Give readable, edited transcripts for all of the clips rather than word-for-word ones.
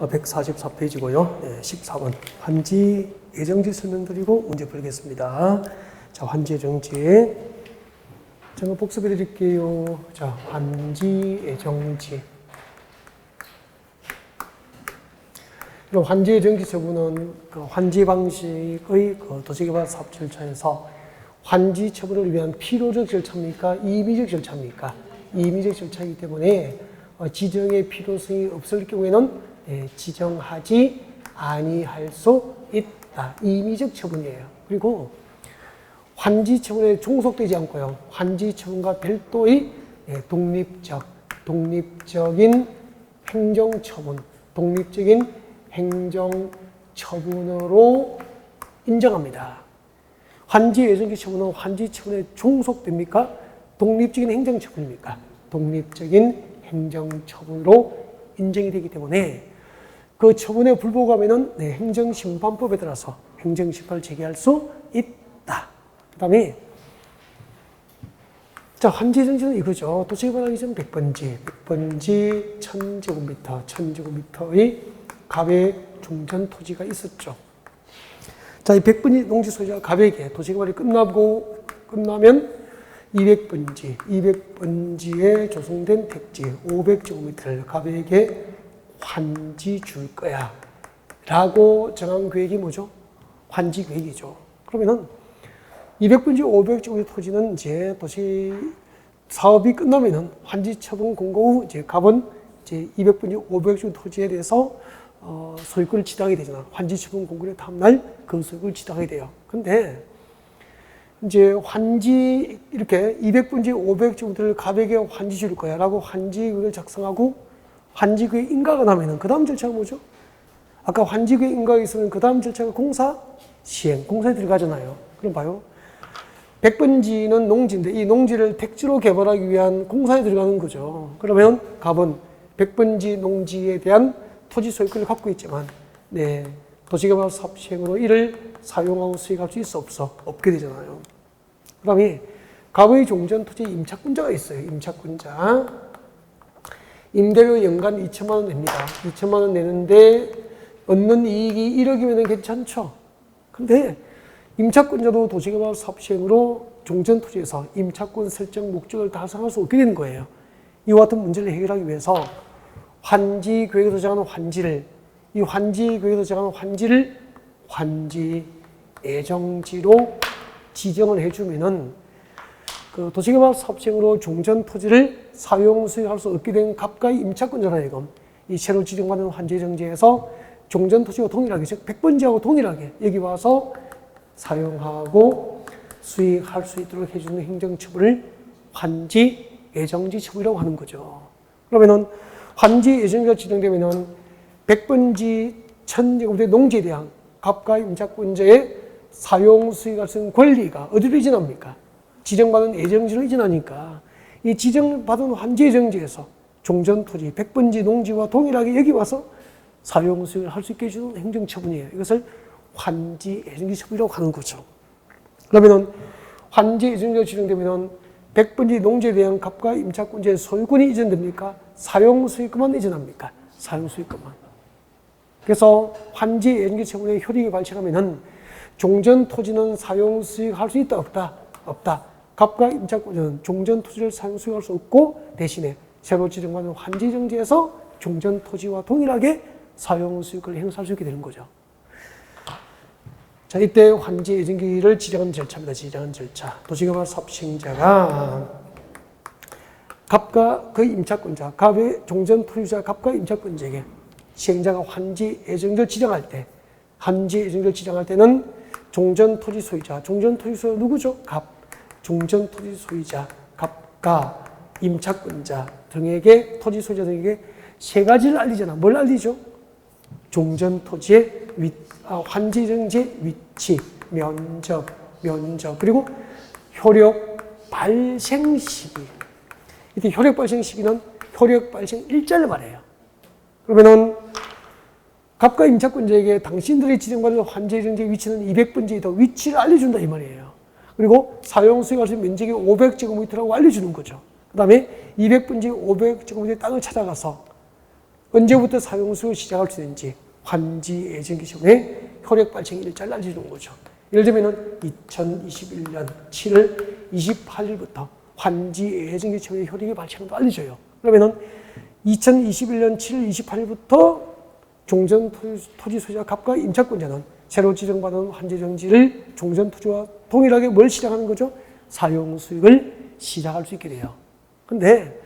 144페이지고요. 네, 14번 환지 예정지 설명드리고 문제 풀겠습니다. 자, 환지 예정지. 제가 복습해 드릴게요. 자, 환지 예정지. 그럼 환지 예정지 처분은 그 환지 방식의 그 도시개발 사업 절차에서 환지 처분을 위한 필요적 절차입니까? 임의적 절차입니까? 임의적 절차이기 때문에 지정의 필요성이 없을 경우에는 지정하지 아니할 수 있다. 임의적 처분이에요. 그리고 환지 처분에 종속되지 않고요. 환지 처분과 별도의 독립적인 행정처분, 독립적인 행정처분으로 인정합니다. 환지 예정지 처분은 환지 처분에 종속됩니까? 독립적인 행정처분입니까? 독립적인 행정처분으로 인정이 되기 때문에 그 처분에 불복하면은 행정심판법에 따라서 행정심판을 제기할 수 있다. 그 다음에 자, 환지 예정지는 이거죠. 도시개발하기 전 100번지 1000제곱미터의 가외 종전 토지가 있었죠. 자, 이 100번지 농지 소유자 가외에 도시개발이 끝나면 200번지에 조성된 택지 500제곱미터를 가외에 환지 줄 거야. 라고 정한 계획이 뭐죠? 환지 계획이죠. 그러면은 200번지 500제곱미터 토지는 이제 도시 사업이 끝나면은 환지 처분 공고 후 이제 갑은 이제 200번지 500제곱미터 토지에 대해서 소유권을 지정하게 되잖아. 환지 처분 공고의 다음날 그 소유권을 지정하게 돼요. 근데 이제 환지 이렇게 200번지 500제곱미터를 가백에 환지 줄 거야 라고 환지 계획을 작성하고 환지 계획 인가가 나면은 그 다음 절차가 뭐죠? 아까 환지 계획 인가가 있으면 그 다음 절차가 공사 시행, 공사에 들어가잖아요. 그럼 봐요. 100번지는 농지인데 이 농지를 택지로 개발하기 위한 공사에 들어가는 거죠. 그러면 갑은 100번지 농지에 대한 토지 소유권을 갖고 있지만 도시개발 사업 시행으로 이를 사용하고 수익할 수 있어 없어? 없게 되잖아요. 그 다음에 갑의 종전 토지 임차권자가 있어요. 임차권자. 임대료 연간 2천만 원 냅니다. 2천만 원 내는데 얻는 이익이 1억이면 괜찮죠. 근데 임차권자도 도시개발 사업 시행으로 종전 토지에서 임차권 설정 목적을 달성할 수 없게 되는 거예요. 이와 같은 문제를 해결하기 위해서 환지 계획에서 정하는 환지를 환지 예정지로 지정을 해주면은 그 도시개발 사업 시행으로 종전 토지를 사용 수익할 수 없게 된 갑과의 임차권자라 이건 이 새로 지정받은 환지 예정지에서 종전 토지와 동일하게 즉 100번지하고 동일하게 여기 와서 사용하고 수익할 수 있도록 해주는 행정처분을 환지 예정지 처분이라고 하는 거죠. 그러면은 환지 예정지가 지정되면은 100번지 1000제곱미터 농지에 대한 갑과 임차권자의 사용 수익할 수 있는 권리가 어디로 이전합니까? 지정받은 예정지로 이전하니까 이 지정받은 환지 예정지에서 종전 토지 100번지 농지와 동일하게 여기 와서 사용 수익을 할 수 있게 해주는 행정처분이에요. 이것을 환지 예정지 처분이라고 하는 거죠. 그러면은 환지 예정지가 지정되면은 100번지 농지에 대한 갑과 임차권자의 소유권이 이전됩니까? 사용 수익권만 이전합니까? 사용 수익권만. 그래서 환지 예정지 처분의 효력이 발생하면은 종전 토지는 사용 수익할 수 있다 없다? 없다. 갑과 임차권자는 종전 토지를 사용 수익할 수 없고 대신에 새로 지정받은 환지 예정지에서 종전 토지와 동일하게 사용 수익을 행사할 수 있게 되는 거죠. 자, 이때 환지 예정지를 지정하는 절차입니다. 지정하는 절차. 도시개발 사업 시행자가 갑과 그 임차권자, 갑의 종전 토지자 갑과 임차권자에게 시행자가 환지 예정지를 지정할 때, 환지 예정지를 지정할 때는 종전 토지 소유자 누구죠? 갑. 종전 토지 소유자, 갑과 임차권자 등에게, 토지 소유자 등에게 세 가지를 알리잖아. 뭘 알리죠? 종전 토지의 환지 예정지의 위치, 면적, 그리고 효력 발생 시기. 이때 효력 발생 시기는 효력 발생 일자를 말해요. 그러면은 갑과 임차권자에게 당신들이 지정받은 환지 예정지의 위치는 200번지이다. 위치를 알려준다 이 말이에요. 그리고 사용 수익할 수 있는 면적이 500제곱미터라고 알려주는 거죠. 그 다음에 200번지 500제곱미터의 땅을 찾아가서 언제부터 사용수익을 시작할 수 있는지 환지 예정기 처분의 효력 발생 일자를 알려주는 거죠. 예를 들면 2021년 7월 28일부터 환지 예정기 처분의 효력이 발생도 알려줘요. 그러면은 2021년 7월 28일부터 종전 토지 소유자 갑과 임차권자는 새로 지정받은 환지정지를 종전 토지와 동일하게 뭘 시작하는 거죠? 사용수익을 시작할 수 있게 돼요. 근데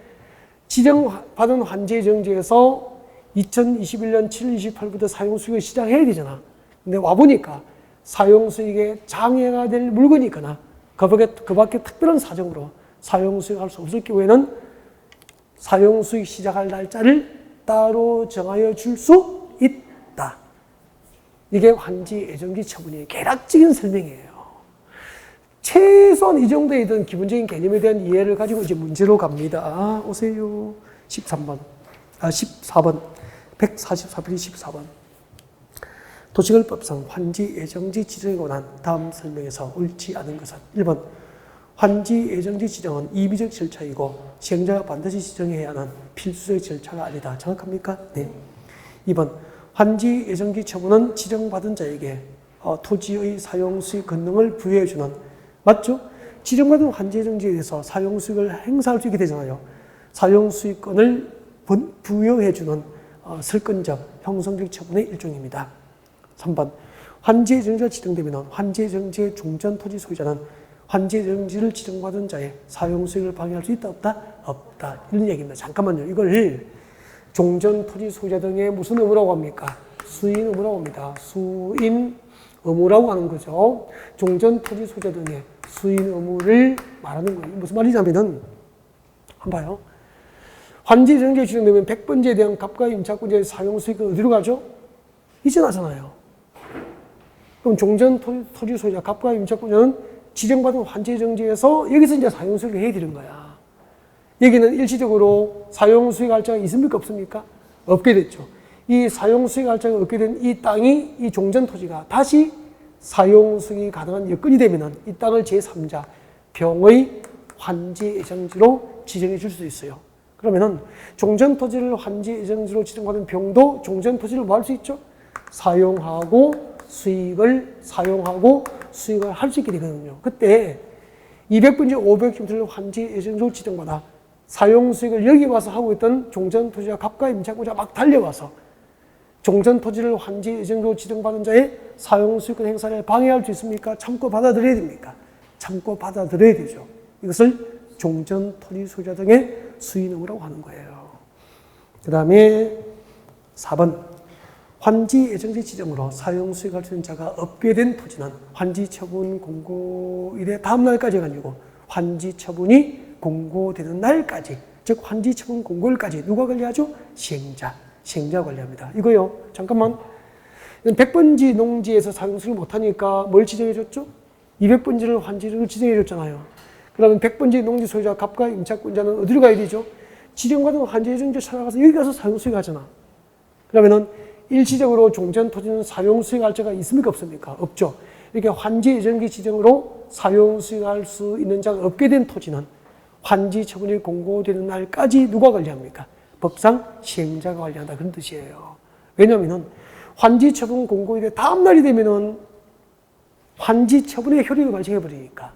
지정받은 환지정지에서 2021년 7월 28일부터 사용수익을 시작해야 되잖아. 근데 와보니까 사용수익에 장애가 될 물건이 있거나 그 밖에 특별한 사정으로 사용수익을 할 수 없을 경우에는 사용수익 시작할 날짜를 따로 정하여 줄 수 있다. 이게 환지 예정기 처분의 개략적인 설명이에요. 최소한 이 정도에 대한 기본적인 개념에 대한 이해를 가지고 이제 문제로 갑니다. 오세요. 14번. 144페이지 14번. 도시개발법상 환지 예정지 지정에 관한 다음 설명에서 옳지 않은 것은 1번. 환지 예정지 지정은 이비적 절차이고 시행자가 반드시 지정해야 하는 필수적 절차가 아니다. 정확합니까? 네. 2번. 환지 예정지 처분은 지정받은 자에게 토지의 사용수익 권능을 부여해주는, 맞죠? 지정받은 환지 예정지에 대해서 사용수익을 행사할 수 있게 되잖아요. 사용수익권을 부여해주는 설권적, 형성적 처분의 일종입니다. 3번. 환지 예정지가 지정되면 환지 예정지의 종전 토지 소유자는 환지 예정지를 지정받은 자의 사용수익을 방해할 수 있다, 없다? 없다. 이런 얘기입니다. 잠깐만요. 이걸 종전 토지 소유자 등의 무슨 의무라고 합니까? 수인 의무라고 합니다. 수인 의무라고 하는 거죠. 종전 토지 소유자 등의 수인 의무를 말하는 거예요. 무슨 말이냐면은, 한번 봐요. 환지 예정지에 지정되면 100번지에 대한 갑과 임차권자의 사용수익은 어디로 가죠? 이전하잖아요. 그럼 종전 토지 소유자 갑과 임차권자는 지정받은 환지 예정지에서 여기서 이제 사용수익을 해야 되는 거야. 여기는 일시적으로 사용수익 할자가 있습니까? 없습니까? 없게 됐죠. 이 사용수익 할자가 없게 된 이 땅이, 이 종전 토지가 다시 사용수익이 가능한 여건이 되면은 이 땅을 제3자 병의 환지 예정지로 지정해 줄 수 있어요. 그러면은 종전 토지를 환지 예정지로 지정받은 병도 종전 토지를 뭐 할 수 있죠? 사용하고 수익을 할 수 있게 되거든요. 그때 200분지 500km를 환지 예정지로 지정받아 사용수익을 여기 와서 하고 있던 종전 토지와 갑과 임차권자가 막 달려와서 종전 토지를 환지 예정지로 지정받은 자의 사용수익권 행사를 방해할 수 있습니까? 참고 받아들여야 됩니까? 참고 받아들여야 되죠. 이것을 종전 토지 소유자 등의 수인 의무라고 하는 거예요. 그 다음에 4번. 환지 예정지 지정으로 사용수익할 수 있는 자가 없게 된 토지는 환지 처분 공고일의 다음 날까지 해가지고 환지 처분이 공고되는 날까지, 즉 환지 처분 공고일까지 누가 관리하죠? 시행자가 관리합니다. 이거요. 잠깐만. 100번지 농지에서 사용수익을 못하니까 뭘 지정해줬죠? 200번지를 환지를 지정해줬잖아요. 그러면 100번지 농지 소유자 갑과 임차권자는 어디로 가야 되죠? 지정받은 환지 예정지에 찾아가서 여기 가서 사용수익 하잖아. 그러면은 일시적으로 종전 토지는 사용수익 할자가 있습니까? 없습니까? 없죠. 이렇게 환지 예정지 지정으로 사용수익할 수 있는 자가 없게 된 토지는 환지 처분이 공고되는 날까지 누가 관리합니까? 법상 시행자가 관리한다. 그런 뜻이에요. 왜냐하면 환지 처분 공고일의 다음 날이 되면은 환지 처분의 효력이 발생해버리니까.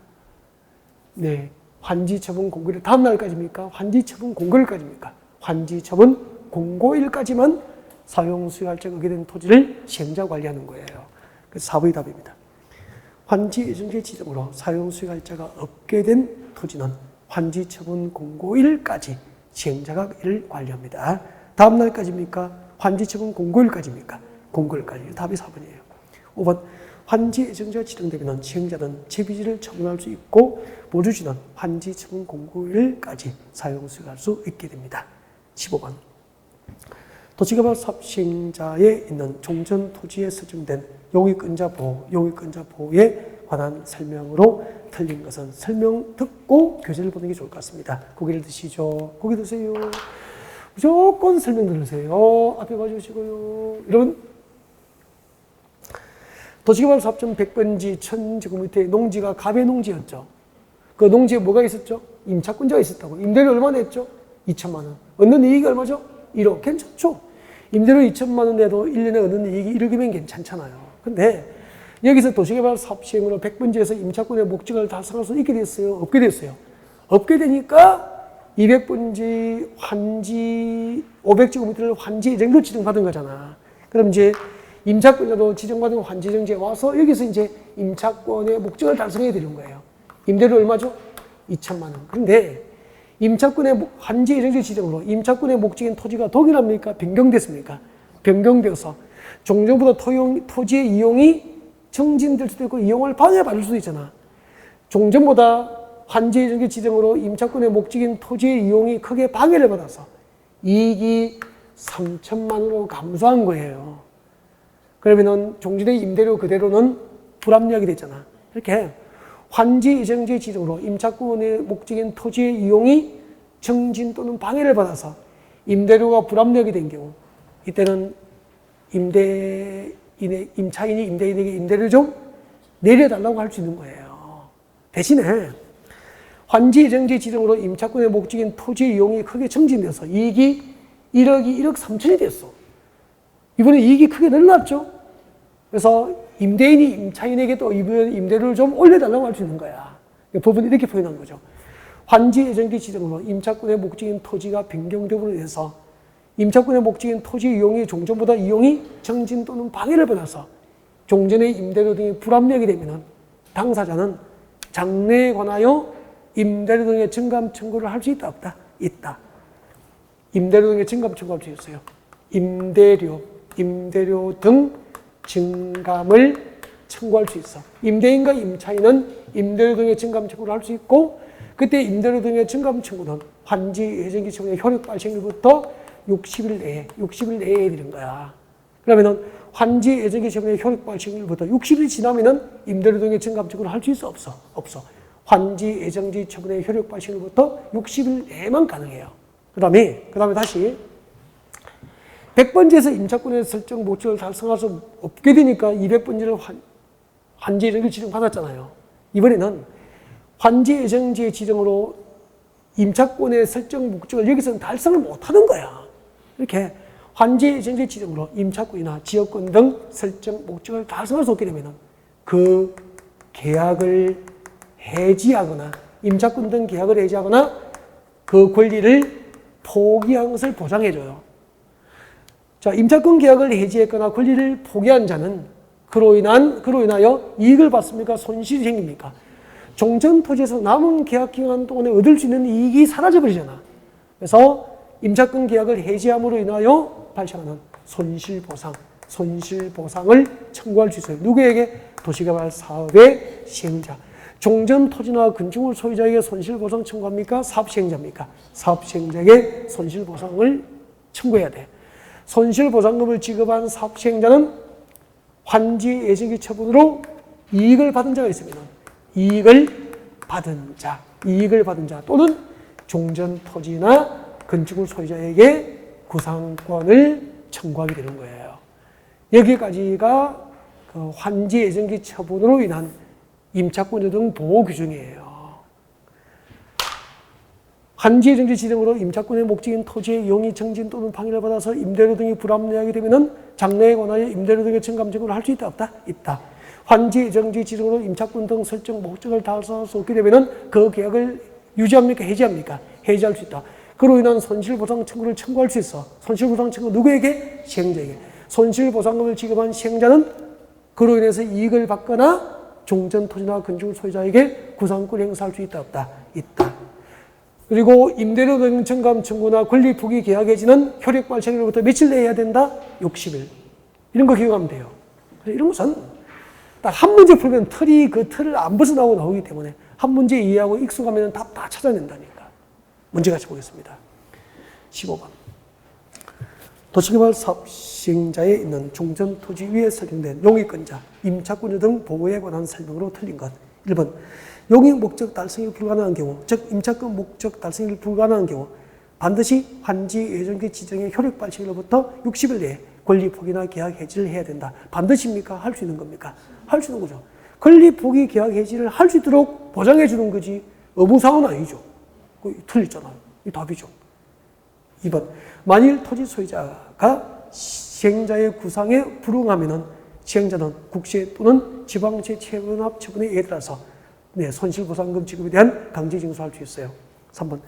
네. 환지 처분 공고일의 다음 날까지입니까? 환지 처분 공고일까지입니까? 환지 처분 공고일까지만 사용수익할자가 없게 된 토지를 시행자가 관리하는 거예요. 그래서 4번이 답입니다. 환지 예정지 지정으로 사용수익할자가 없게 된 토지는 환지 처분 공고일까지 시행자가 이를 관리합니다. 다음 날까지입니까? 환지 처분 공고일까지입니까? 공고일까지. 답이 4번이에요. 5번. 환지 예정지가 지정되면 시행자는 재비지를 처분할 수 있고 보유주는 환지 처분 공고일까지 사용수익할 수 있게 됩니다. 15번. 도시개발 사업 시행자에 있는 종전 토지에 설정된 용익권자 보호에 관한 설명으로 틀린 것은 설명 듣고 교재를 보는 게 좋을 것 같습니다. 고개를 드시죠. 고개 드세요. 무조건 설명 들으세요. 앞에 봐주시고요. 여러분, 도시개발 사업장 100번지 1000제곱미터의 농지가 갑의 농지였죠. 그 농지에 뭐가 있었죠? 임차권자가 있었다고. 임대료 얼마 냈죠? 2천만 원. 얻는 이익이 얼마죠? 1억. 괜찮죠? 임대료 2천만 원 내도 1년에 얻는 이익이 1억이면 괜찮잖아요. 근데 여기서 도시개발 사업 시행으로 100번지에서 임차권의 목적을 달성할 수 있게 됐어요? 없게 됐어요? 없게 되니까 200번지 환지 500제곱미터를 환지 예정지로 지정받은 거잖아. 그럼 이제 임차권자도 지정받은 환지 예정지에 와서 여기서 이제 임차권의 목적을 달성해야 되는 거예요. 임대료 얼마죠? 2천만 원. 그런데 임차권의 환지 예정지 지정으로 임차권의 목적인 토지가 동일합니까? 변경됐습니까? 변경되어서 종전보다 토지의 이용이 정진될 수도 있고 이용을 방해받을 수도 있잖아. 종전보다 환지 예정지 지정으로 임차권의 목적인 토지의 이용이 크게 방해를 받아서 이익이 3천만 원으로 감소한 거예요. 그러면은 종전의 임대료 그대로는 불합리하게 됐잖아. 이렇게 환지 예정지 지정으로 임차권의 목적인 토지의 이용이 정진 또는 방해를 받아서 임대료가 불합리하게 된 경우, 이때는 임차인이 임대인에게 임대료를 좀 내려달라고 할 수 있는 거예요. 대신에 환지 예정지 지정으로 임차권의 목적인 토지 이용이 크게 정진돼서 이익이 1억 3천이 됐어. 이번에 이익이 크게 늘어났죠. 그래서 임대인이 임차인에게 또 이번 임대료를 좀 올려달라고 할 수 있는 거야. 법은 이렇게 표현한 거죠. 환지 예정지 지정으로 임차권의 목적인 토지가 변경됨으로 인해서 임차권의 목적인 토지 이용이 종전보다 이용이 정진 또는 방해를 받아서 종전의 임대료 등이 불합리하게 되면 당사자는 장래에 관하여 임대료 등의 증감 청구를 할 수 있다 없다? 있다. 임대료 등의 증감 청구할 수 있어요. 임대료 등 증감을 청구할 수 있어. 임대인과 임차인은 임대료 등의 증감 청구를 할 수 있고, 그때 임대료 등의 증감 청구는 환지 예정지 청구의 효력 발생일부터 60일 내에 해야 되는 거야. 그러면은 환지 예정지 청구의 효력 발생일부터 60일 지나면은 임대료 등의 증감 청구를 할 수 있어? 없어. 환지 예정지 처분의 효력 발생일부터 60일 내에만 가능해요. 그 다음에 다시 100번지에서 임차권의 설정 목적을 달성할 수 없게 되니까 200번지를 환지 예정지 지정 받았잖아요. 이번에는 환지 예정지의 지정으로 임차권의 설정 목적을 여기서는 달성을 못하는 거야. 이렇게 환지 예정지 지정으로 임차권이나 지역권 등 설정 목적을 달성할 수 없게 되면 그 계약을 해지하거나 임차권 등 계약을 해지하거나 그 권리를 포기한 것을 보장해줘요. 자, 임차권 계약을 해지했거나 권리를 포기한 자는 그로 인하여 이익을 받습니까? 손실이 생깁니까? 종전 토지에서 남은 계약 기간 동안에 얻을 수 있는 이익이 사라져버리잖아. 그래서 임차권 계약을 해지함으로 인하여 발생하는 손실보상을 청구할 수 있어요. 누구에게? 도시개발 사업의 시행자. 종전 토지나 건축물 소유자에게 손실보상 청구합니까? 사업시행자입니까? 사업시행자에게 손실보상을 청구해야 돼. 손실보상금을 지급한 사업시행자는 환지 예정지 처분으로 이익을 받은 자가 있으면 이익을 받은 자 또는 종전 토지나 건축물 소유자에게 구상권을 청구하게 되는 거예요. 여기까지가 그 환지 예정지 처분으로 인한 임차권자 등 보호 규정이에요. 환지 예정지 지정으로 임차권의 목적인 토지의 이용이 정진 또는 방해를 받아서 임대료 등이 불합리하게 되면 장래에 관하여 임대료 등의 증감 청구를 할 수 있다 없다? 있다. 환지 예정지 지정으로 임차권 등 설정 목적을 달성할 수 없게 되면 그 계약을 유지합니까? 해지합니까? 해지할 수 있다. 그로 인한 손실보상 청구를 청구할 수 있어. 손실보상 청구 누구에게? 시행자에게. 손실보상금을 지급한 시행자는 그로 인해서 이익을 받거나 종전 토지나 건축물 소유자에게 구상권 행사할 수 있다 없다? 있다. 그리고 임대료 등 증감 청구나 권리 포기 계약 해지는 효력 발생일로부터 며칠 내에 해야 된다? 60일. 이런 거 기억하면 돼요. 이런 것은 딱 한 문제 풀면 그 틀을 안 벗어나고 나오기 때문에 한 문제 이해하고 익숙하면 답 다 찾아낸다니까. 문제 같이 보겠습니다. 15번. 도시개발 사업 시행자에 있는 종전 토지 위에 설정된 용익권자, 임차권자 등 보호에 관한 설명으로 틀린 것. 1번. 용익 목적 달성이 불가능한 경우, 즉 임차권 목적 달성이 불가능한 경우 반드시 환지 예정지 지정의 효력 발생일로부터 60일 내에 권리 포기나 계약 해지를 해야 된다. 반드시입니까? 할 수 있는 겁니까? 할 수 있는 거죠. 권리 포기 계약 해지를 할 수 있도록 보장해 주는 거지 의무사항은 아니죠. 틀렸잖아요. 이 답이죠. 2번. 만일 토지 소유자가 시행자의 구상에 불응하면은 시행자는 국세 또는 지방채 체납 처분에 의해 따라서 손실보상금 지급에 대한 강제 징수할 수 있어요. 3번.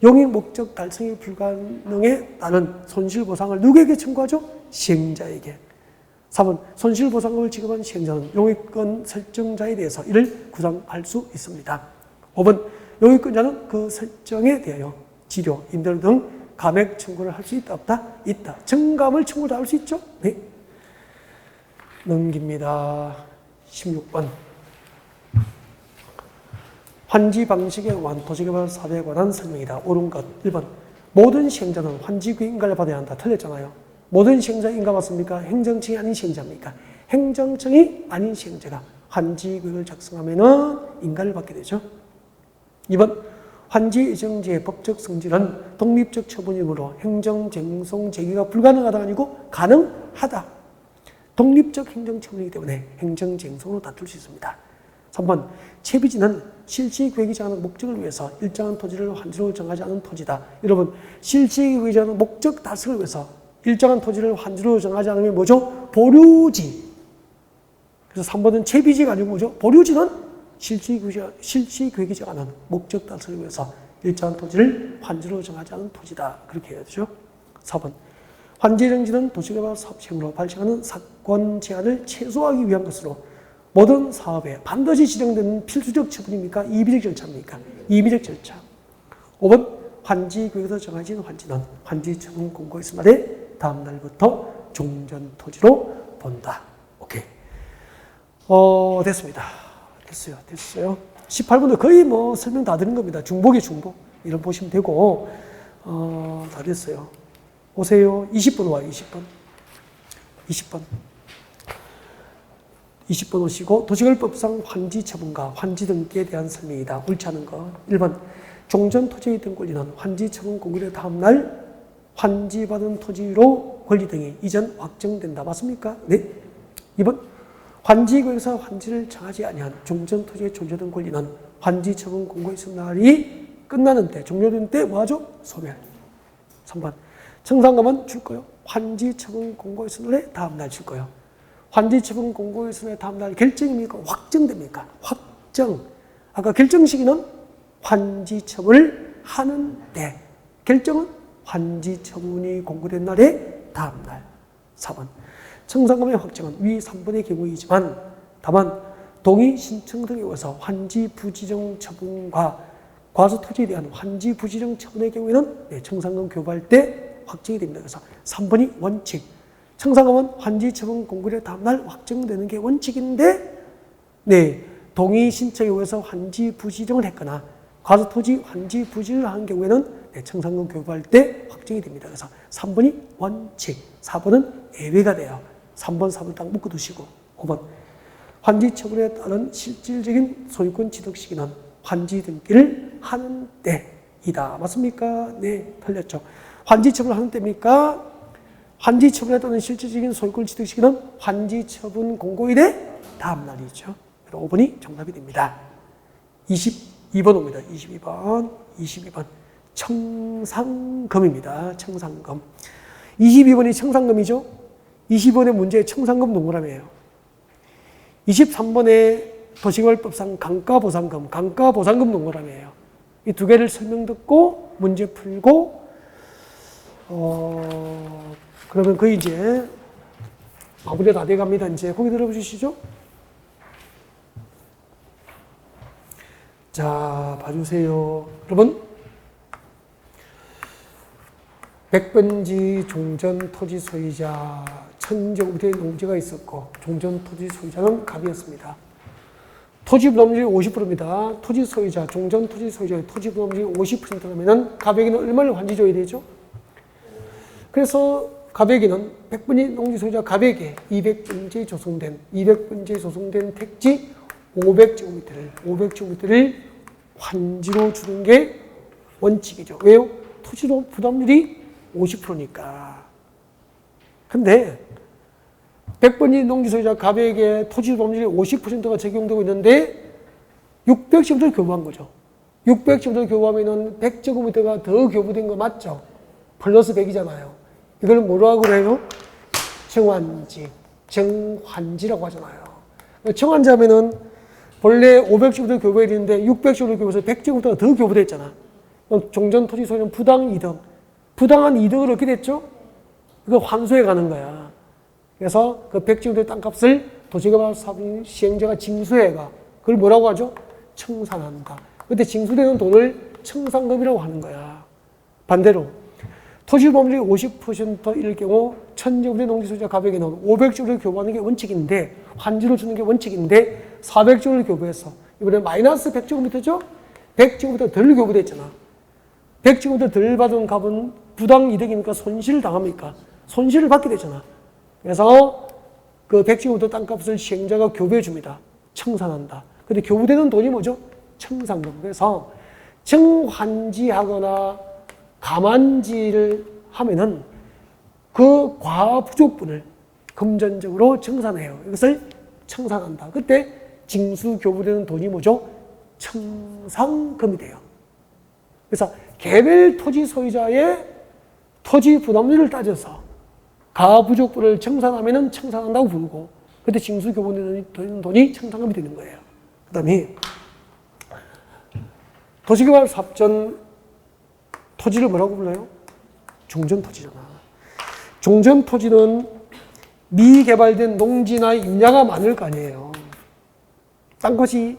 용익 목적 달성이 불가능에 따른 손실보상을 누구에게 청구하죠? 시행자에게. 4번. 손실보상금을 지급한 시행자는 용익권 설정자에 대해서 이를 구상할 수 있습니다. 5번. 용익권자는 그 설정에 대하여 지료, 임대료 등 감액 청구를 할 수 있다, 없다? 있다. 증감을 청구를 할 수 있죠? 네. 넘깁니다. 16번. 환지 방식에 관한 도시개발 사업에 관한 설명이다. 옳은 것. 1번. 모든 시행자는 환지구역 인가를 받아야 한다. 틀렸잖아요. 모든 시행자 인가 맞습니까? 행정청이 아닌 시행자입니까? 행정청이 아닌 시행자가 환지구역을 작성하면은 인가를 받게 되죠. 2번. 환지 예정지의 법적 성질은 독립적 처분이므로 행정쟁송 제기가 불가능하다 아니고 가능하다. 독립적 행정처분이기 때문에 행정쟁송으로 다툴 수 있습니다. 3번. 채비지는 실시계획이 정하는 목적을 위해서 일정한 토지를 환지로 정하지 않은 토지다. 여러분, 실시계획이 정하는 목적 달성을 위해서 일정한 토지를 환지로 정하지 않으면 뭐죠? 보류지. 그래서 3번은 채비지가 아니고 뭐죠? 보류지는 실시계획이 정하는 목적 달성을 위해서 일정한 토지를 환지로 정하지 않은 토지다. 그렇게 해야 되죠. 4번. 환지정지는 도시개발 사업 시행으로 발생하는 사건 제한을 최소화하기 위한 것으로 모든 사업에 반드시 지정되는 필수적 처분입니까? 이비적 절차입니까? 이비적 절차. 5번. 환지구역에서 정해진 환지는 환지처분 공고 있을 날에 다음 날부터 종전토지로 본다. 오케이. 됐습니다. 됐어요. 18번도 거의 뭐 설명 다 드린 겁니다. 중복이 중복. 이런 보시면 되고, 다 됐어요. 오세요. 20번 와요, 20번. 20번 오시고, 도시개발법상 환지 처분과 환지 등기에 대한 설명이다. 옳지 않은 거. 1번. 종전 토지의 있던 권리는 환지 처분 공고일의 다음날 환지받은 토지로 권리 등이 이전 확정된다. 맞습니까? 네. 2번. 환지구역에서 환지를 정하지 아니한 종전 토지에 존재하던 권리는 환지 처분 공고에 있은 날이 끝나는 때, 종료된 때 뭐하죠? 소멸. 3번. 청산금은 줄 거요. 환지 처분 공고에 있은 날에 다음 날 줄 거요. 환지 처분 공고에 있은 날에 다음 날 결정입니까? 확정됩니까? 확정. 아까 결정 시기는 환지 처분을 하는 때, 결정은 환지 처분이 공고된 날에 다음 날. 4번. 청산금의 확정은 위 3번의 경우이지만 다만 동의 신청 등에 의해서 환지 부지정 처분과 과수 토지에 대한 환지 부지정 처분의 경우에는 청산금 교부할 때 확정이 됩니다. 그래서 3번이 원칙. 청산금은 환지 처분 공고일의 다음날 확정되는 게 원칙인데, 동의 신청에 의해서 환지 부지정을 했거나 과수 토지 환지 부지를 한 경우에는 청산금 교부할 때 확정이 됩니다. 그래서 3번이 원칙, 4번은 예외가 돼요. 3번, 4번 딱 묶어두시고. 5번. 환지 처분에 따른 실질적인 소유권 취득 시기는 환지 등기를 하는 때이다. 맞습니까? 네, 틀렸죠. 환지 처분을 하는 때입니까? 환지 처분에 따른 실질적인 소유권 취득 시기는 환지 처분 공고일의 다음 날이죠. 5번이 정답이 됩니다. 22번 옵니다. 22번. 청산금입니다. 청산금. 22번이 청산금이죠. 20번의 문제에 청산금 동그라미예요. 23번에 도시개발법상 감가보상금 동그라미예요. 이 두 개를 설명 듣고 문제 풀고, 그러면 거의 이제 마무리가 다 돼갑니다. 이제 거기 들어보시죠. 자, 봐주세요. 여러분, 백번지 종전 토지 소유자, 천제우대 농지가 있었고 종전 토지 소유자는 갑이었습니다. 토지 부담률이 50%입니다. 토지 소유자, 종전 토지 소유자의 토지 부담률이 50%라면 갑에게는 얼마를 환지 줘야 되죠? 그래서 갑에게는 백번지 농지 소유자 갑에게 200번지에 조성된 택지 500제곱미터를 환지로 주는 게 원칙이죠. 왜요? 토지 부담률이 50%니까. 근데 100번지 농지 소유자 갑에게 토지 부담률이 50%가 적용되고 있는데 600제곱미터를 교부한 거죠. 600제곱미터를 교부하면 100제곱미터가 더 교부된 거 맞죠? 플러스 100이잖아요. 이걸 뭐라고 그래요? 정환지, 정환지라고 하잖아요. 정환지 하면은 본래 500제곱미터 교부해야 되는데 600제곱미터 교부해서 100제곱미터가 더 교부됐잖아. 그럼 종전 토지 소유는 부당 이득. 부당한 이득을 얻게 됐죠? 이거 환수해 가는 거야. 그래서 그 100제곱미터 땅값을 도시개발 사업 시행자가 징수해가. 그걸 뭐라고 하죠? 청산한다. 그때 징수되는 돈을 청산금이라고 하는 거야. 반대로 토지 범률이 50%일 경우 1000제곱미터 농지 소유자 가백에는 500제곱미터 교부하는 게 원칙인데 환지로 주는 게 원칙인데 400제곱미터 교부해서 이번에 마이너스 100제곱미터죠? 100제곱미터 덜 교부됐잖아. 100제곱미터 덜 받은 값은 부당 이득이니까 손실을 당합니까? 손실을 받게 되잖아. 그래서 그 100제곱미터 땅값을 시행자가 교부해 줍니다. 청산한다. 근데 교부되는 돈이 뭐죠? 청산금. 그래서 정환지하거나 감환지를 하면은 그 과부족분을 금전적으로 청산해요. 이것을 청산한다. 그때 징수 교부되는 돈이 뭐죠? 청산금이 돼요. 그래서 개별 토지 소유자의 토지 부담률을 따져서 가부족분을 청산하면은 청산한다고 부르고 그때 징수 교부되는 돈이 청산금이 되는 거예요. 그 다음에 도시개발 사업전 토지를 뭐라고 불러요? 종전토지잖아. 종전토지는 미개발된 농지나 임야가 많을 거 아니에요. 땅값이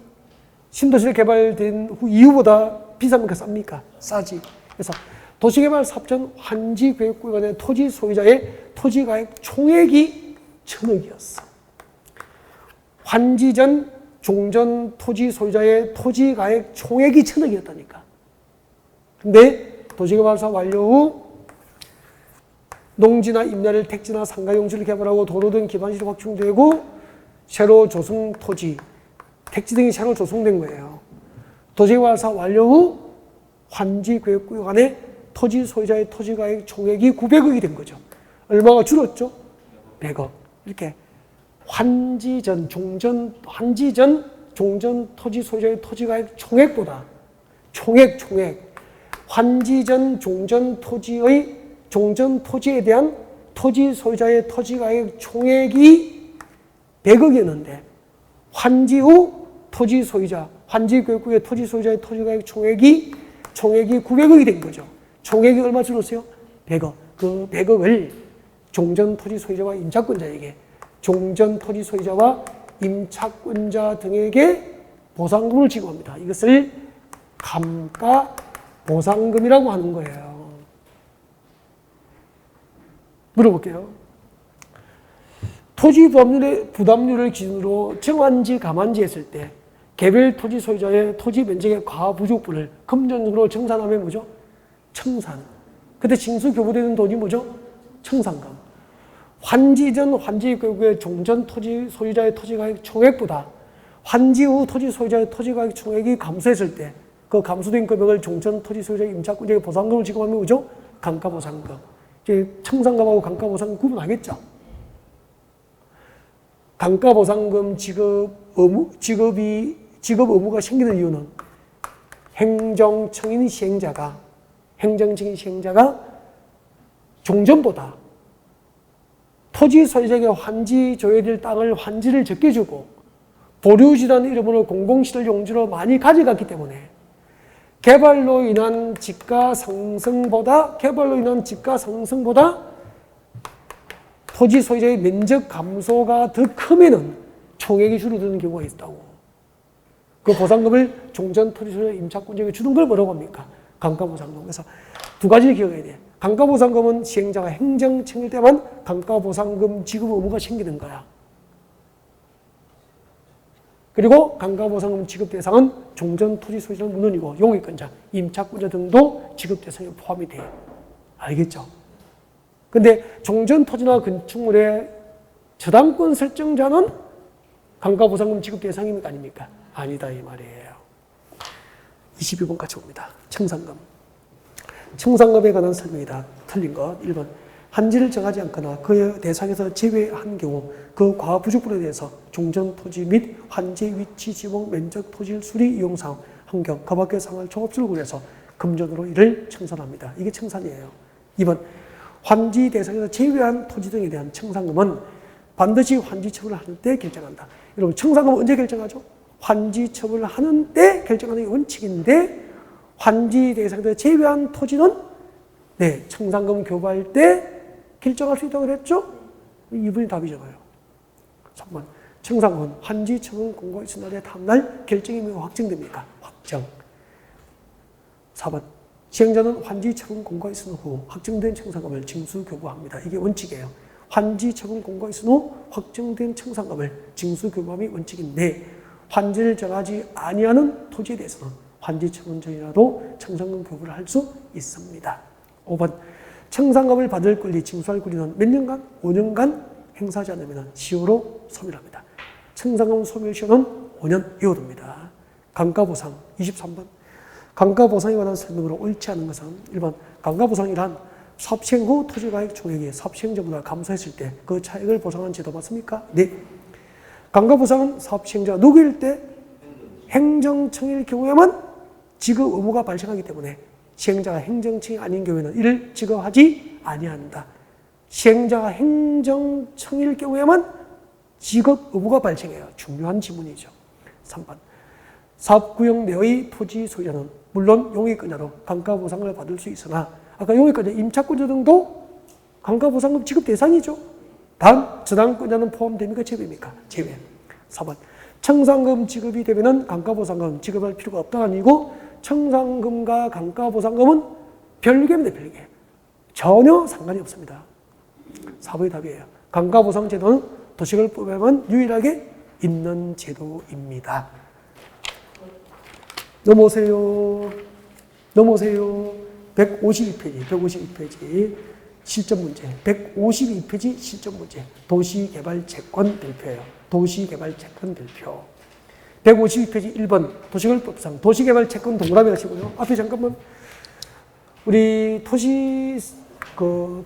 신도시를 개발된 이후보다 비쌉니까? 쌉니까? 싸지. 그래서 도시개발 사업전 환지교육구간의 토지 소유자의 토지가액 총액이 1000억이었어. 환지 전 종전 토지 소유자의 토지가액 총액이 1000억이었다니까. 근데 도시개발 사업 완료 후 농지나 임야를 택지나 상가용지를 개발하고 도로 등 기반시설이 확충되고 새로 조성 토지, 택지 등이 새로 조성된 거예요. 도시개발 사업 완료 후 환지교육구역 안에 토지 소유자의 토지가액 총액이 900억이 된 거죠. 얼마가 줄었죠? 100억. 이렇게 환지 전 종전 토지 소유자의 토지가액 총액보다 총액 환지 전 종전 토지에 대한 토지 소유자의 토지가액 총액이 100억이었는데 환지 후 토지 소유자, 환지교육구의 토지 소유자의 토지가액 총액이 900억이 된 거죠. 총액이 얼마 줄었어요? 100억. 그 100억을 종전 토지 소유자와 임차권자에게, 종전 토지 소유자와 임차권자 등에게 보상금을 지급합니다. 이것을 감가 보상금이라고 하는 거예요. 물어볼게요. 토지 부담률을 기준으로 정환지, 감환지 했을 때 개별 토지 소유자의 토지 면적의 과부족분을 금전으로 청산하면 뭐죠? 청산. 그때 징수 교부되는 돈이 뭐죠? 청산금. 환지 전 환지교육의 종전 토지 소유자의 토지가액 총액보다 환지 후 토지 소유자의 토지가액 총액이 감소했을 때 그 감소된 금액을 종전 토지 소유자의 임차권자에게 보상금을 지급하면 뭐죠? 감가보상금. 이제 청산금하고 감가보상금 구분하겠죠? 감가보상금 지급 의무가 생기는 이유는 행정청인 시행자가 종전보다 토지 소유자에게 환지 조회될 땅을 환지를 적게 주고 보류지라는 이름으로 공공시설 용지로 많이 가져갔기 때문에 개발로 인한 집가 상승보다 토지 소유자의 면적 감소가 더 크면은 총액이 줄어드는 경우가 있다고. 그 보상금을 종전 토지 소유자 임차권자에게 주는 걸 뭐라고 합니까? 감가보상금. 그래서 두 가지를 기억해야 돼. 감가보상금은 시행자가 행정청일 때만 감가보상금 지급 의무가 생기는 거야. 그리고 감가보상금 지급 대상은 종전 토지 소유자는 물론이고 용익권자, 임차권자 등도 지급 대상에 포함이 돼요. 알겠죠? 근데 종전 토지나 건축물의 저당권 설정자는 감가보상금 지급 대상입니까? 아닙니까? 아니다 이 말이에요. 22번 같이 봅니다. 청산금. 청산금에 관한 설명이다. 틀린 것. 1번. 한지를 정하지 않거나 그의 대상에서 제외한 경우 그 과부족분에 대해서 종전 토지 및 환지 위치 지목 면적 토지 수리 이용사항 환경 그 밖의 상황을 종합적으로 고려해서 금전으로 이를 청산합니다. 이게 청산이에요. 2번. 환지 대상에서 제외한 토지 등에 대한 청산금은 반드시 환지 처분을 하는 때 결정한다. 여러분, 청산금은 언제 결정하죠? 환지 처분을 하는 때 결정하는 게 원칙인데, 환지 대상에서 제외한 토지는 네, 청산금 교부할 때 결정할 수 있다고 그랬죠? 2번이 답이잖아요. 3번. 청산금은 환지 처분 공고 있은 날의 다음날 결정이 확정됩니까? 확정. 4번. 시행자는 환지 처분 공고가 있은 후 확정된 청산금을 징수 교부합니다. 이게 원칙이에요. 환지 처분 공고가 있은 후 확정된 청산금을 징수 교부함이 원칙인데, 환지를 정하지 아니하는 토지에 대해서는 환지 처분 전이라도 청산금 교부를 할 수 있습니다. 5번. 청산금을 받을 권리, 징수할 권리는 몇 년간? 5년간 행사하지 않으면 시효로 소멸합니다. 청산금 소멸시효는 5년 이후입니다. 감가보상 23번. 감가보상에 관한 설명으로 옳지 않은 것은 1번. 감가보상이란 사업시행 후 토지가액 총액이 사업시행 전보다 감소했을 때 그 차액을 보상하는 제도 맞습니까? 네. 감가보상은 사업시행자가 누구일 때? 행정청일 경우에만 지급 의무가 발생하기 때문에 시행자가 행정청이 아닌 경우에는 이를 지급하지 아니한다. 시행자가 행정청일 경우에만 지급 의무가 발생해요. 중요한 지문이죠. 3번. 사업구역 내의 토지 소유자는 물론 용익권자로 감가보상을 받을 수 있으나, 아까 용익권자, 임차권자 등도 감가보상금 지급 대상이죠. 단, 저당권자는 포함됩니까? 제외입니까? 제외. 4번. 청산금 지급이 되면은 감가보상금 지급할 필요가 없다가 아니고, 청산금과 감가보상금은 별개입니다. 별개. 전혀 상관이 없습니다. 4번이 답이에요. 감가보상 제도는 도시계획법에만 유일하게 있는 제도입니다. 넘어오세요. 152페이지. 실전 문제. 152페이지 실전 문제. 도시개발채권 별표예요. 도시개발채권 별표. 152페이지 1번. 도시계획법상 도시개발채권 동그라미 하시고요. 앞에 잠깐만. 우리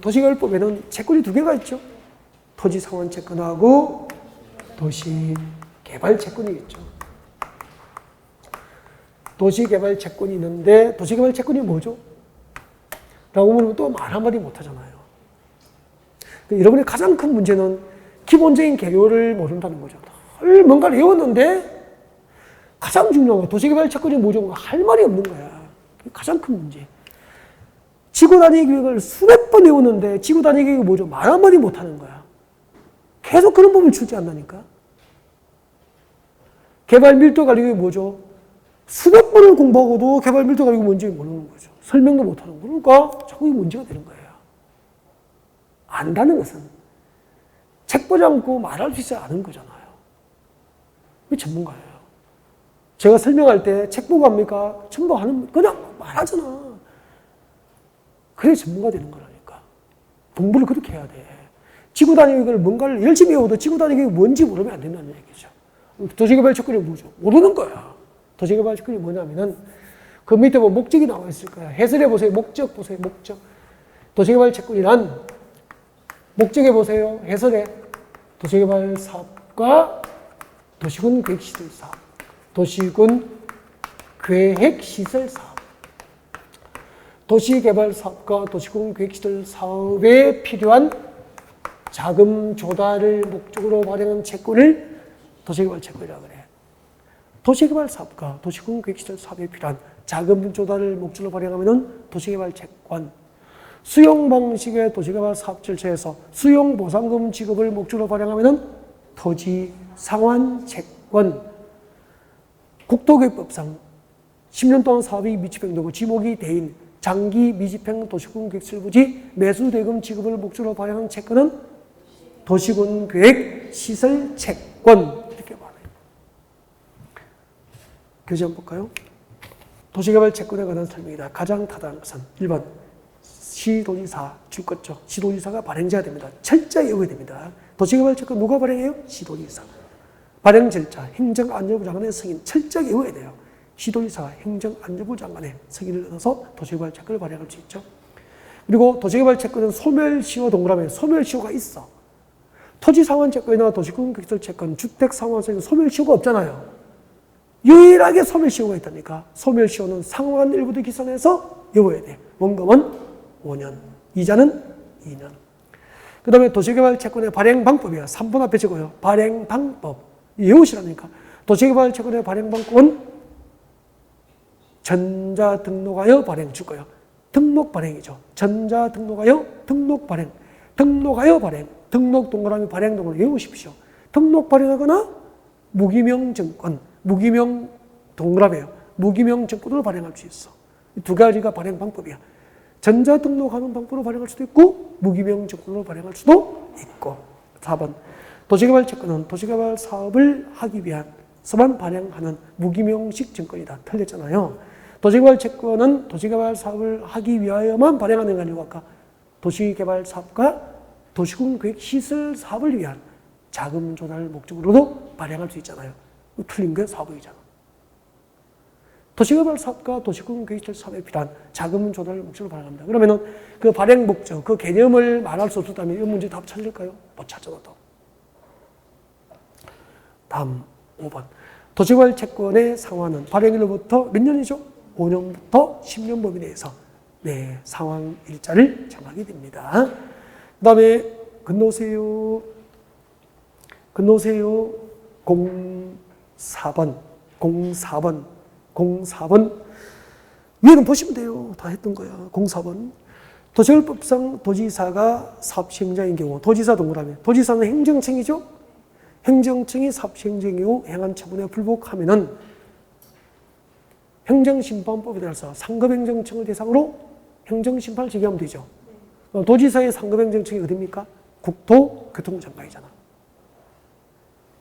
도시계획법에는 채권이 두 개가 있죠. 토지상환채권하고 도시개발채권이 있죠. 도시개발채권이 있는데, 도시개발채권이 뭐죠? 라고 물으면 또 말 한마디 못하잖아요. 여러분의 가장 큰 문제는 기본적인 개요를 모른다는 거죠. 뭔가를 외웠는데 가장 중요한 거, 도시개발채권이 뭐죠? 할 말이 없는 거야. 그게 가장 큰 문제. 지구단위 계획을 수백 번 외웠는데 지구단위 계획이 뭐죠? 말 한마디 못하는 거야. 계속 그런 법을 출제 한다니까. 개발 밀도 관리계획이 뭐죠? 수백 번을 공부하고도 개발 밀도 관리가 뭔지 모르는 거죠. 설명도 못하는 거. 그러니까 자꾸 이게 문제가 되는 거예요. 안다는 것은 책 보지 않고 말할 수 있지 않은 거잖아요. 그게 전문가예요. 제가 설명할 때 책 보고 합니까? 첨부하는, 그냥 말하잖아. 그래 전문가 되는 거라니까. 공부를 그렇게 해야 돼. 지구단위 계획을 뭔가를 열심히 외워도 지구단위 계획이 뭔지 모르면 안 된다는 얘기죠. 도시개발채권이 뭐죠? 모르는 거야. 도시개발채권이 뭐냐면은 그 밑에 보면 목적이 나와 있을 거야. 해설해 보세요. 목적 보세요. 목적. 도시개발채권이란 목적에 보세요. 해설해. 도시개발 사업과 도시군 계획시설 사업. 도시군 계획시설 사업. 도시개발 사업과 도시군 계획시설 사업에 필요한 자금 조달을 목적으로 발행한 채권을 도시개발채권이라고 그래. 도시개발 사업과 도시군 계획시설 사업에 필요한 자금 조달을 목적으로 발행하면 도시개발채권. 수용 방식의 도시개발 사업 절차에서 수용 보상금 지급을 목적으로 발행하면 토지상환채권. 국토계획법상 10년 동안 사업이 미집행되고 지목이 대인 장기 미집행 도시군 계획시설 부지 매수대금 지급을 목적으로 발행한 채권은 도시군 계획시설 채권. 이렇게 말해요. 교재 한번 볼까요? 도시개발 채권에 관한 설명이다. 가장 타당한 것은 1번 시도지사 주권죠. 시도지사가 발행자가 됩니다. 철저히 외워야 됩니다. 도시개발 채권 누가 발행해요? 시도지사. 발행 절차 행정안전부 장관의 승인 철저히 외워야 돼요. 시도지사가 행정안전부 장관의 승인을 얻어서 도시개발 채권을 발행할 수 있죠. 그리고 도시개발 채권은 소멸시효 동그라미에 소멸시효가 있어. 토지상환채권이나 도시군 계획시설 채권, 주택상환세는 소멸시효가 없잖아요. 유일하게 소멸시효가 있다니까. 소멸시효는 상환 일부터 기산해서 외워야 돼. 원금은 5년, 이자는 2는. 그 다음에 도시개발 채권의 발행 방법이야. 3번 앞에 적어요. 발행 방법. 외우시라니까. 도시개발 채권의 발행 방법은 전자등록하여 발행 줄 거예요. 등록 발행이죠. 전자등록하여 등록 발행. 등록하여 발행. 등록 동그라미 발행 동그라미 외우십시오. 등록 발행하거나 무기명 증권. 무기명 동그라미예요. 무기명 증권으로 발행할 수 있어. 두 가지가 발행 방법이야. 전자등록하는 방법으로 발행할 수도 있고 무기명 증권으로 발행할 수도 있고. 4번. 도시개발 채권은 도시개발 사업을 하기 위해서만 발행하는 무기명식 증권이다. 틀렸잖아요. 도시개발 채권은 도시개발 사업을 하기 위하여만 발행하는 게 아니고 아까 도시개발 사업과 도시군 계획 시설 사업을 위한 자금 조달 목적으로도 발행할 수 있잖아요. 틀린 게 4번이잖아. 도시개발 사업과 도시군 계획 시설 사업에 필요한 자금 조달 목적으로 발행합니다. 그러면은 그 발행 목적, 그 개념을 말할 수 없었다면 이 문제 답 찾을까요? 못 찾잖아, 또. 다음 5번. 도시개발 채권의 상환은 발행일로부터 몇 년이죠? 5년부터 10년 범위 내에서 네, 상환 일자를 정하게 됩니다. 그 다음에 건너오세요. 04번. 04번. 위에는 보시면 돼요. 다 했던 거야. 04번. 도시개발법상 도지사가 사업시행자인 경우, 도지사 동그라미. 도지사는 행정청이죠? 행정청이 사업시행자인 경우 행한 처분에 불복하면은 행정심판법에 따라서 상급행정청을 대상으로 행정심판을 제기하면 되죠. 도지사의 상급행정청이 어디입니까? 국토교통부장관이잖아.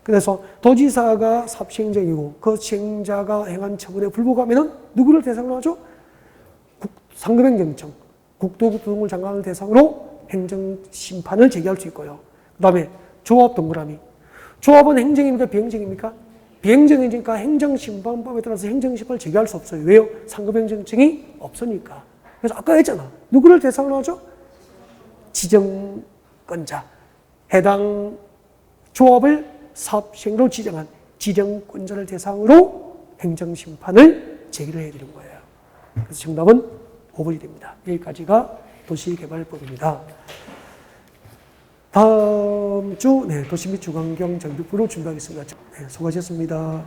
그래서 도지사가 사업시행자이고 그 시행자가 행한 처분에 불복하면은 누구를 대상으로 하죠? 상급행정청, 국토교통부 장관을 대상으로 행정심판을 제기할 수 있고요. 그 다음에 조합 동그라미. 조합은 행정입니까? 비행정입니까? 비행정이니까 행정심판법에 따라서 행정심판을 제기할 수 없어요. 왜요? 상급행정청이 없으니까. 그래서 아까 했잖아. 누구를 대상으로 하죠? 지정권자. 해당 조합을 사업시행으로 지정한 지정권자를 대상으로 행정심판을 제기를 해드린 거예요. 그래서 정답은 5번이 됩니다. 여기까지가 도시개발법입니다. 다음 주 도시 및 주거환경 정비부로 준비하겠습니다. 네, 수고하셨습니다.